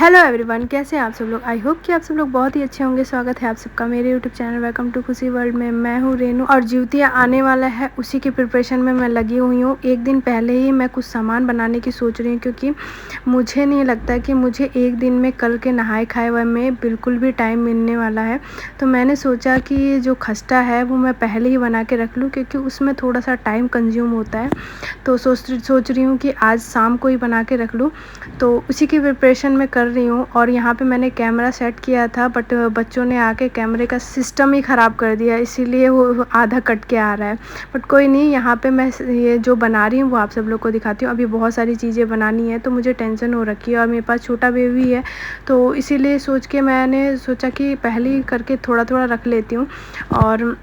Hello everyone, कैसे हैं आप सब लोग। आई होप कि आप सब लोग बहुत ही अच्छे होंगे। स्वागत है आप सबका मेरे यूट्यूब चैनल वेलकम टू खुशी वर्ल्ड में। मैं हूँ रेनू और ज्योतिया आने वाला है, उसी के प्रिपरेशन में मैं लगी हुई हूँ। एक दिन पहले ही मैं कुछ सामान बनाने की सोच रही हूँ, क्योंकि मुझे नहीं लगता कि मुझे एक दिन में कल के नहाए खाए हुए में बिल्कुल भी टाइम मिलने वाला है। तो मैंने सोचा कि जो खस्ता है वो मैं पहले ही बना के रख लूँ, क्योंकि उसमें थोड़ा सा टाइम कंज्यूम होता है। तो सोच रही हूँ कि आज शाम को ही बना के रख लूँ। तो उसी की प्रिपरेशन में कर रही हूँ। और यहाँ पे मैंने कैमरा सेट किया था, बट बच्चों ने आके कैमरे का सिस्टम ही ख़राब कर दिया, इसीलिए वो आधा कट के आ रहा है। बट कोई नहीं, यहाँ पे मैं ये जो बना रही हूँ वो आप सब लोग को दिखाती हूँ। अभी बहुत सारी चीज़ें बनानी है तो मुझे टेंशन हो रखी है, और मेरे पास छोटा बेबी है, तो इसीलिए सोच के मैंने सोचा कि पहले ही करके थोड़ा थोड़ा रख लेती हूँ। और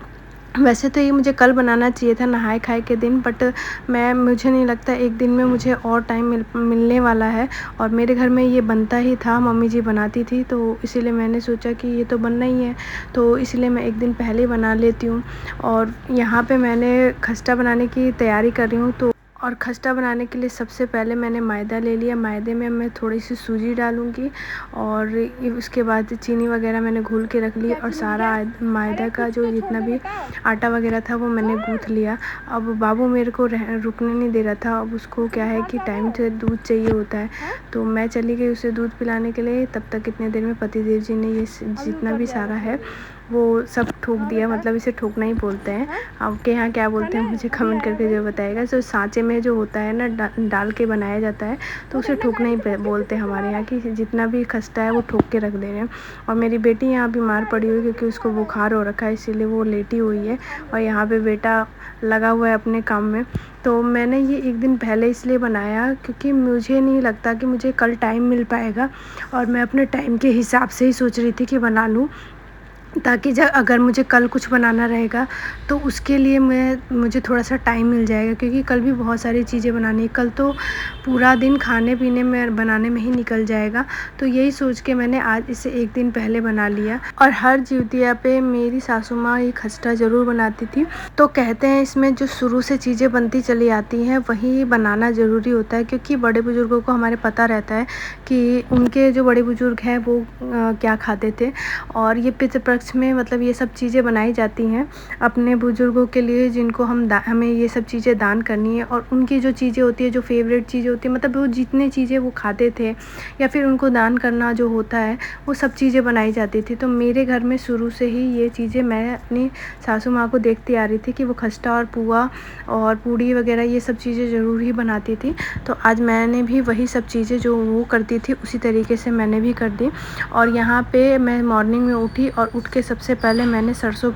वैसे तो ये मुझे कल बनाना चाहिए था नहाए खाए के दिन, बट मुझे नहीं लगता एक दिन में मुझे और टाइम मिलने वाला है। और मेरे घर में ये बनता ही था, मम्मी जी बनाती थी, तो इसीलिए मैंने सोचा कि ये तो बनना ही है, तो इसलिए मैं एक दिन पहले बना लेती हूँ। और यहाँ पे मैंने खस्ता बनाने की तैयारी कर रही हूँ। और खस्ता बनाने के लिए सबसे पहले मैंने मैदा ले लिया। मैदे में मैं थोड़ी सी सूजी डालूँगी, और उसके बाद चीनी वगैरह मैंने घोल के रख ली, और सारा मैदा का जो जितना भी आटा वगैरह था वो मैंने गूँथ लिया। अब बाबू मेरे को रुकने नहीं दे रहा था। अब उसको क्या है कि टाइम से दूध चाहिए होता है, तो मैं चली गई उसे दूध पिलाने के लिए। तब तक इतने देर में पतिदेव जी ने ये जितना भी सारा है वो सब ठोक दिया। मतलब इसे ठोकना ही बोलते हैं, आपके यहाँ क्या बोलते हैं मुझे कमेंट करके जो बताएगा। जो सांचे में जो होता है ना, डाल के बनाया जाता है, तो उसे ठोकना ही बोलते हैं हमारे यहाँ की। जितना भी खस्ता है वो ठोक के रख दे रहे हैं। और मेरी बेटी यहाँ बीमार पड़ी हुई, क्योंकि उसको बुखार हो रखा है, इसीलिए वो लेटी हुई है। और यहाँ पे बेटा लगा हुआ है अपने काम में। तो मैंने ये एक दिन पहले इसलिए बनाया, क्योंकि मुझे नहीं लगता कि मुझे कल टाइम मिल पाएगा। और मैं अपने टाइम के हिसाब से ही सोच रही थी कि बना लूँ, ताकि जब अगर मुझे कल कुछ बनाना रहेगा तो उसके लिए मुझे थोड़ा सा टाइम मिल जाएगा, क्योंकि कल भी बहुत सारी चीज़ें बनानी है। कल तो पूरा दिन खाने पीने में बनाने में ही निकल जाएगा। तो यही सोच के मैंने आज इसे एक दिन पहले बना लिया। और हर जिउतिया पे मेरी सासू माँ ये खस्ता ज़रूर बनाती थी। तो कहते हैं इसमें जो शुरू से चीज़ें बनती चली आती हैं वही बनाना ज़रूरी होता है, क्योंकि बड़े बुज़ुर्गों को हमारे पता रहता है कि उनके जो बड़े बुज़ुर्ग हैं वो क्या खाते थे। और ये पितृपक्ष में मतलब ये सब चीज़ें बनाई जाती हैं अपने बुज़ुर्गों के लिए, जिनको हमें ये सब चीज़ें दान करनी है। और उनकी जो चीज़ें होती है, जो फेवरेट चीज़ें होती है, मतलब वो जितनी चीज़ें वो खाते थे या फिर उनको दान करना जो होता है, वो सब चीज़ें बनाई जाती थी। तो मेरे घर में शुरू से ही ये चीज़ें मैं अपनी सासू माँ को देखती आ रही थी कि वो खस्ता और पुआ और पूड़ी वगैरह ये सब चीज़ें ज़रूर ही बनाती थी। तो आज मैंने भी वही सब चीज़ें जो वो करती थी उसी तरीके से मैंने भी कर दी। और यहाँ पे मैं मॉर्निंग में उठी, और उठ के सबसे पहले मैंने सरसों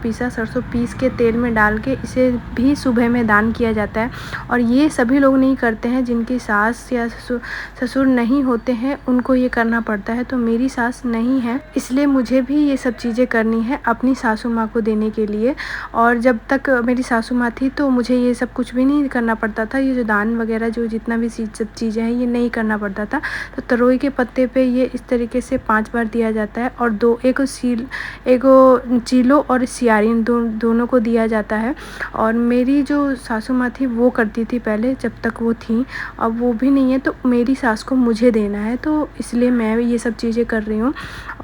पीस के तेल में डाल के इसे भी सुबह में दान किया जाता है। और ये सभी लोग नहीं करते हैं, जिनकी सास या ससुर नहीं होते हैं उनको ये करना पड़ता है। तो मेरी सास नहीं है, इसलिए मुझे भी ये सब चीज़ें करनी है अपनी सासू माँ को देने के लिए। और जब तक मेरी सासू माँ थी तो मुझे ये सब कुछ भी नहीं करना पड़ता था। ये जो दान वगैरह जो जितना भी सब चीज़ें हैं ये नहीं करना पड़ता था। तो तरोई के पत्ते पे ये इस तरीके से 5 बार दिया जाता है, और एक चीलो और सियारिन दोनों को दिया जाता है। और मेरी जो सासू माँ थी वो करती थी पहले, जब तक वो थी। अब वो भी नहीं है, तो मेरी सास को मुझे देना है, तो इसलिए मैं ये सब चीज़ें कर रही हूँ।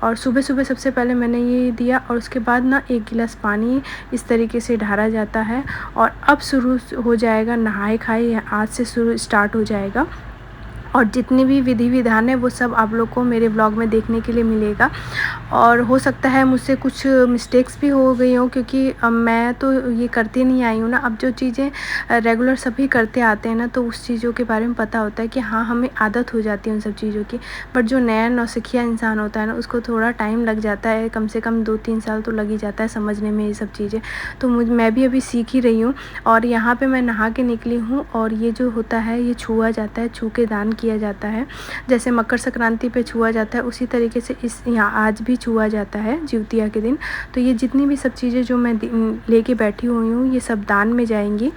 और सुबह सुबह सबसे पहले मैंने ये दिया, और उसके बाद ना 1 गिलास पानी इस तरीके से ढारा जाता है। और अब शुरू हो जाएगा नहाए खाए, आज से शुरू स्टार्ट हो जाएगा। और जितनी भी विधि विधान है वो सब आप लोग को मेरे व्लॉग में देखने के लिए मिलेगा। और हो सकता है मुझसे कुछ मिस्टेक्स भी हो गई हों, क्योंकि मैं तो ये करती नहीं आई हूँ ना। अब जो चीज़ें रेगुलर सभी करते आते हैं ना, तो उस चीज़ों के बारे में पता होता है कि हाँ हमें आदत हो जाती है उन सब चीज़ों की। बट जो नया नौसिखिया इंसान होता है ना, उसको थोड़ा टाइम लग जाता है, कम से कम 2-3 साल तो लग ही जाता है समझने में ये सब चीज़ें। तो मैं भी अभी सीख ही रही हूँ। और यहाँ पर मैं नहा के निकली हूँ, और ये जो होता है ये छुआ जाता है, छू के दान किया जाता है। जैसे मकर संक्रांति पे छुआ जाता है, उसी तरीके से यहाँ आज भी छुआ जाता है जिउतिया के दिन। तो ये जितनी भी सब चीज़ें जो मैं लेके बैठी हुई हूँ ये सब दान में जाएंगी।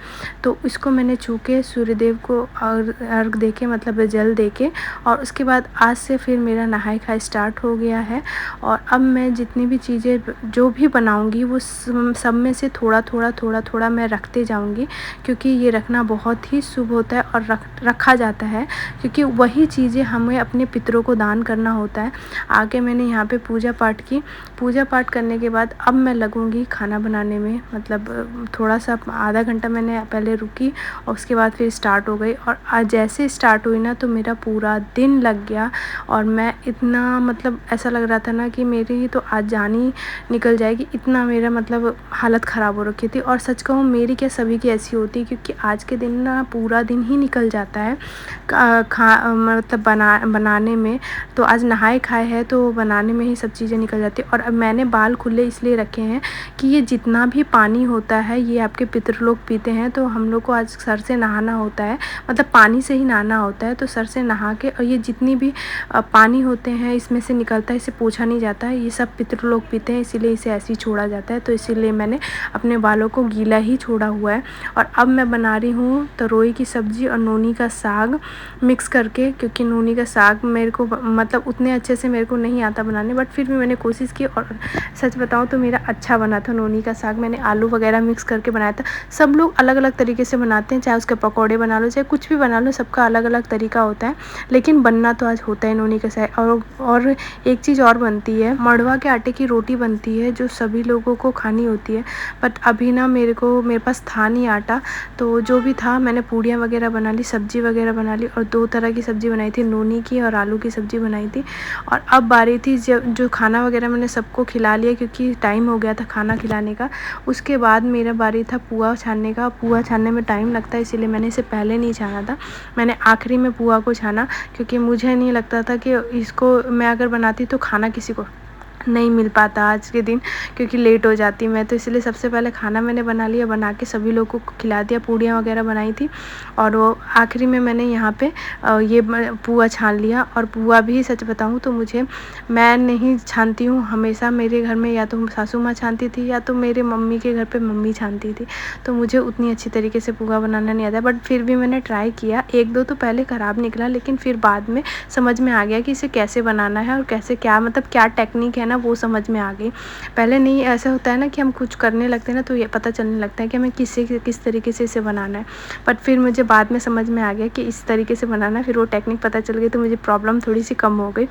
तो इसको मैंने छू के सूर्यदेव को अर्घ दे के, मतलब जल दे के, और उसके बाद आज से फिर मेरा नहाए खाए स्टार्ट हो गया है। और अब मैं जितनी भी चीज़ें जो भी बनाऊँगी वो सब में से थोड़ा मैं रखते जाऊँगी, क्योंकि ये रखना बहुत ही शुभ होता है और रखा जाता है। क्योंकि क्योंकि वही चीज़ें हमें अपने पितरों को दान करना होता है। आके मैंने यहाँ पे पूजा पाठ की। पूजा पाठ करने के बाद अब मैं लगूँगी खाना बनाने में। मतलब थोड़ा सा आधा घंटा मैंने पहले रुकी और उसके बाद फिर स्टार्ट हो गई, और आज जैसे स्टार्ट हुई ना तो मेरा पूरा दिन लग गया। और मैं इतना मतलब ऐसा लग रहा था ना कि मेरी तो आज जान ही निकल जाएगी, इतना मेरा मतलब हालत ख़राब हो रखी थी। और सच कहूँ मेरी क्या सभी की ऐसी होती है, क्योंकि आज के दिन ना पूरा दिन ही निकल जाता है मतलब बनाने में। तो आज नहाए खाए है तो बनाने में ही सब चीज़ें निकल जाती है। और अब मैंने बाल खुले इसलिए रखे हैं कि ये जितना भी पानी होता है ये आपके पितर लोग पीते हैं, तो हम लोग को आज सर से नहाना होता है, मतलब पानी से ही नहाना होता है। तो सर से नहा के, और ये जितनी भी पानी होते हैं इसमें से निकलता है, इसे पोंछा नहीं जाता है, ये सब पितर लोग पीते हैं, इसीलिए इसे ऐसे ही छोड़ा जाता है। तो इसीलिए मैंने अपने बालों को गीला ही छोड़ा हुआ है। और अब मैं बना रही हूँ तरोई की सब्ज़ी और नूनी का साग मिक्स करके, क्योंकि नूनी का साग मेरे को मतलब उतने अच्छे से मेरे को नहीं आता बनाने, बट फिर भी मैंने कोशिश की और सच बताऊँ तो मेरा अच्छा बना था। नूनी का साग मैंने आलू वगैरह मिक्स करके बनाया था। सब लोग अलग अलग तरीके से बनाते हैं, चाहे उसके पकौड़े बना लो, चाहे कुछ भी बना लो, सबका अलग अलग तरीका होता है, लेकिन बनना तो आज होता है नूनी का साग। और एक चीज़ और बनती है, मड़वा के आटे की रोटी बनती है जो सभी लोगों को खानी होती है। बट अभी ना मेरे पास था नहीं आटा, तो जो भी था मैंने पूड़ियाँ वगैरह बना ली, सब्ज़ी वगैरह बना ली, और 2 तरह की सब्ज़ी बनाई थी, नूनी की और आलू की सब्ज़ी बनाई थी। और अब बारी थी जो खाना वगैरह मैंने सबको खिला लिया, क्योंकि टाइम हो गया था खाना खिलाने का। उसके बाद मेरा बारी था पुआ छानने का। पुआ छानने में टाइम लगता है, इसीलिए मैंने इसे पहले नहीं छाना था, मैंने आखिरी में पुआ को छाना, क्योंकि मुझे नहीं लगता था कि इसको मैं अगर बनाती तो खाना किसी को नहीं मिल पाता आज के दिन, क्योंकि लेट हो जाती मैं। तो इसलिए सबसे पहले खाना मैंने बना लिया, बना के सभी लोगों को खिला दिया, पूड़ियाँ वगैरह बनाई थी। और वो आखिरी में मैंने यहाँ पे ये पुआ छान लिया। और पुआ भी सच बताऊँ तो मैं नहीं छानती हूँ, हमेशा मेरे घर में या तो सासू माँ छानती थी या तो मेरे मम्मी के घर पे मम्मी छानती थी। तो मुझे उतनी अच्छी तरीके से पुआ बनाना नहीं आता, बट फिर भी मैंने ट्राई किया। 1-2 तो पहले ख़राब निकला, लेकिन फिर बाद में समझ में आ गया कि इसे कैसे बनाना है और कैसे क्या मतलब क्या टेक्निक है ना, वो समझ में आ गई। पहले नहीं, ऐसा होता है ना कि हम कुछ करने लगते हैं ना तो ये पता चलने लगता है कि हमें किस तरीके से इसे बनाना है। बट फिर मुझे बाद में समझ में आ गया कि इस तरीके से बनाना है, फिर वो टेक्निक पता चल गई, तो मुझे प्रॉब्लम थोड़ी सी कम हो गई।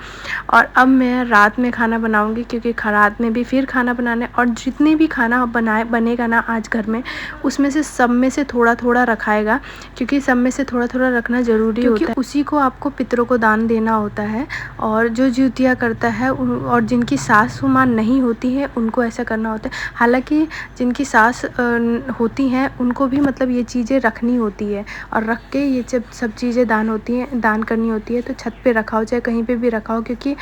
और अब मैं रात में खाना बनाऊँगी, क्योंकि रात में भी फिर खाना बनाना है। और जितने भी खाना बनेगा ना आज घर में, उसमें से सब में से थोड़ा थोड़ा रखाएगा, क्योंकि सब में से थोड़ा थोड़ा रखना ज़रूरी होता है, उसी को आपको पितरों को दान देना होता है। और जो जिउतिया करता है और जिनकी सासू माँ नहीं होती है उनको ऐसा करना होता है। हालांकि जिनकी सास होती हैं उनको भी मतलब ये चीज़ें रखनी होती है, और रख के ये जब सब चीज़ें दान करनी होती है, तो छत पे रखा हो चाहे कहीं पे भी रखा हो, क्योंकि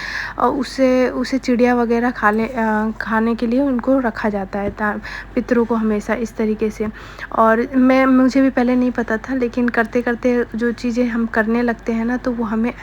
उसे चिड़िया वगैरह खाने के लिए उनको रखा जाता है पितरों को हमेशा इस तरीके से। और मुझे भी पहले नहीं पता था, लेकिन करते करते जो चीज़ें हम करने लगते हैं ना तो वो हमें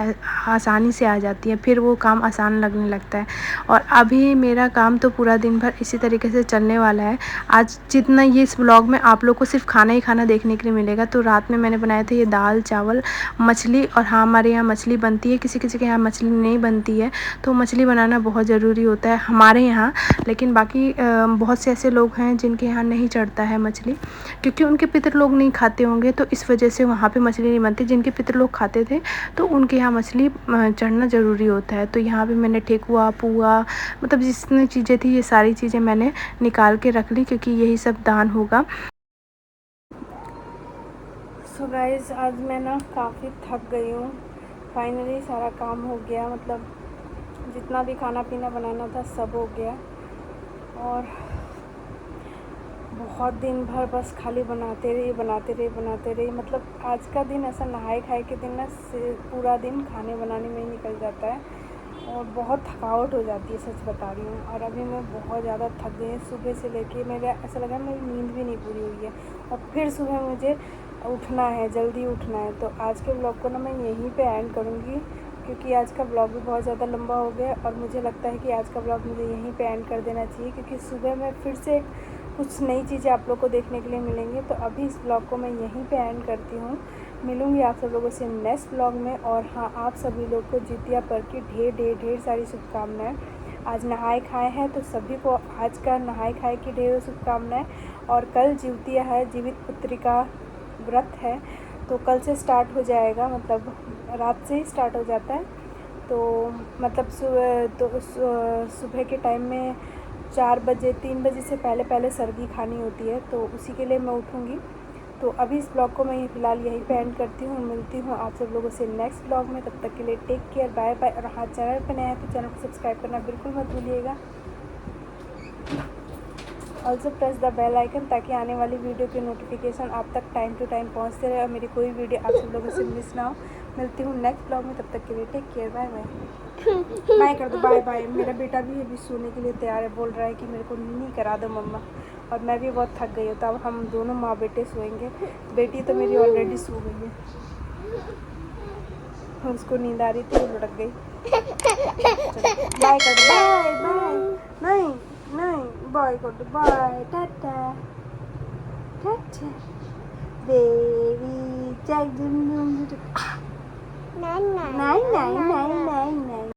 आसानी से आ जाती है, फिर वो काम आसान लगने लगता है। और अभी मेरा काम तो पूरा दिन भर इसी तरीके से चलने वाला है। आज जितना ये इस ब्लॉग में आप लोग को सिर्फ खाना ही खाना देखने के लिए मिलेगा। तो रात में मैंने बनाए थे ये दाल चावल मछली, और हाँ हमारे यहाँ मछली बनती है, किसी किसी के यहाँ मछली नहीं बनती है, तो मछली बनाना बहुत ज़रूरी होता है हमारे यहाँ। लेकिन बाकी बहुत से ऐसे लोग हैं जिनके यहाँ नहीं चढ़ता है मछली, क्योंकि उनके पितर लोग नहीं खाते होंगे, तो इस वजह से वहाँ पे मछली नहीं बनती। जिनके पितर लोग खाते थे तो उनके यहाँ मछली चढ़ना ज़रूरी होता है। तो यहाँ पे मैंने ठेकुआ पुआ मतलब जितनी चीज़ें थी ये सारी चीज़ें मैंने निकाल के रख ली, क्योंकि यही सब दान होगा। सो गाइज़, आज मैं ना काफ़ी थक गई हूँ। फाइनली सारा काम हो गया, मतलब जितना भी खाना पीना बनाना था सब हो गया। और बहुत दिन भर बस खाली बनाते रही। मतलब आज का दिन ऐसा नहाए खाए के दिन ना पूरा दिन खाने बनाने में ही निकल जाता है, और बहुत थकावट हो जाती है, सच बता रही हूँ। और अभी मैं बहुत ज़्यादा थक गई हूँ, सुबह से लेके मेरा ऐसा लगा मेरी नींद भी नहीं पूरी हुई है, और फिर सुबह मुझे उठना है, जल्दी उठना है। तो आज के ब्लॉग को ना मैं यहीं पे एंड करूँगी, क्योंकि आज का ब्लॉग भी बहुत ज़्यादा लंबा हो गया, और मुझे लगता है कि आज का ब्लॉग मुझे यहीं पे एंड कर देना चाहिए, क्योंकि सुबह में फिर से कुछ नई चीज़ें आप लोग को देखने के लिए मिलेंगी। तो अभी इस ब्लॉग को मैं यहीं पे एंड करती हूँ। मिलूँगी आप सब लोगों से नेक्स्ट ब्लॉग में। और हाँ, आप सभी लोग को जितिया पर्व की ढेर सारी शुभकामनाएं। आज नहाए खाए हैं तो सभी को आज का नहाए खाए की ढेरों शुभकामनाएं। और कल जितिया है, जीवित पुत्री का व्रत है, तो कल से स्टार्ट हो जाएगा, मतलब रात से ही स्टार्ट हो जाता है। तो मतलब सुबह के टाइम में 4 बजे 3 बजे से पहले सर्दी खानी होती है, तो उसी के लिए मैं उठूँगी। तो अभी इस ब्लॉग को मैं फ़िलहाल यहीं पे एंड करती हूँ। मिलती हूँ आप सब लोगों से नेक्स्ट ब्लॉग में। तब तक के लिए टेक केयर, बाय बाय। और हाँ, चैनल पर नया है तो चैनल को सब्सक्राइब करना बिल्कुल मत भूलिएगा। Also press the bell icon ताकि आने वाली वीडियो की नोटिफिकेशन आप तक टाइम टू टाइम पहुँचते रहे और मेरी कोई वीडियो आप सब लोगों से मिस ना हो। मिलती हूँ नेक्स्ट ब्लॉग में। तब तक के लिए take care, bye bye. Bye कर दो, बाय बाय। मेरा बेटा भी अभी सोने के लिए तैयार है, बोल रहा है कि मेरे को नींद करा दो मम्मा। और मैं भी बहुत थक गई हूँ, तो अब हम दोनों माँ बेटे सोएंगे। बेटी तो मेरी ऑलरेडी सो गई है, उसको नींद आ रही थी, वो लुढ़क गई। बाय कर दो, बाय बाय। नहीं नहीं, बाय कर दो, बाय, टाटा टाटा बेबी। नहीं नहीं नहीं नहीं नहीं।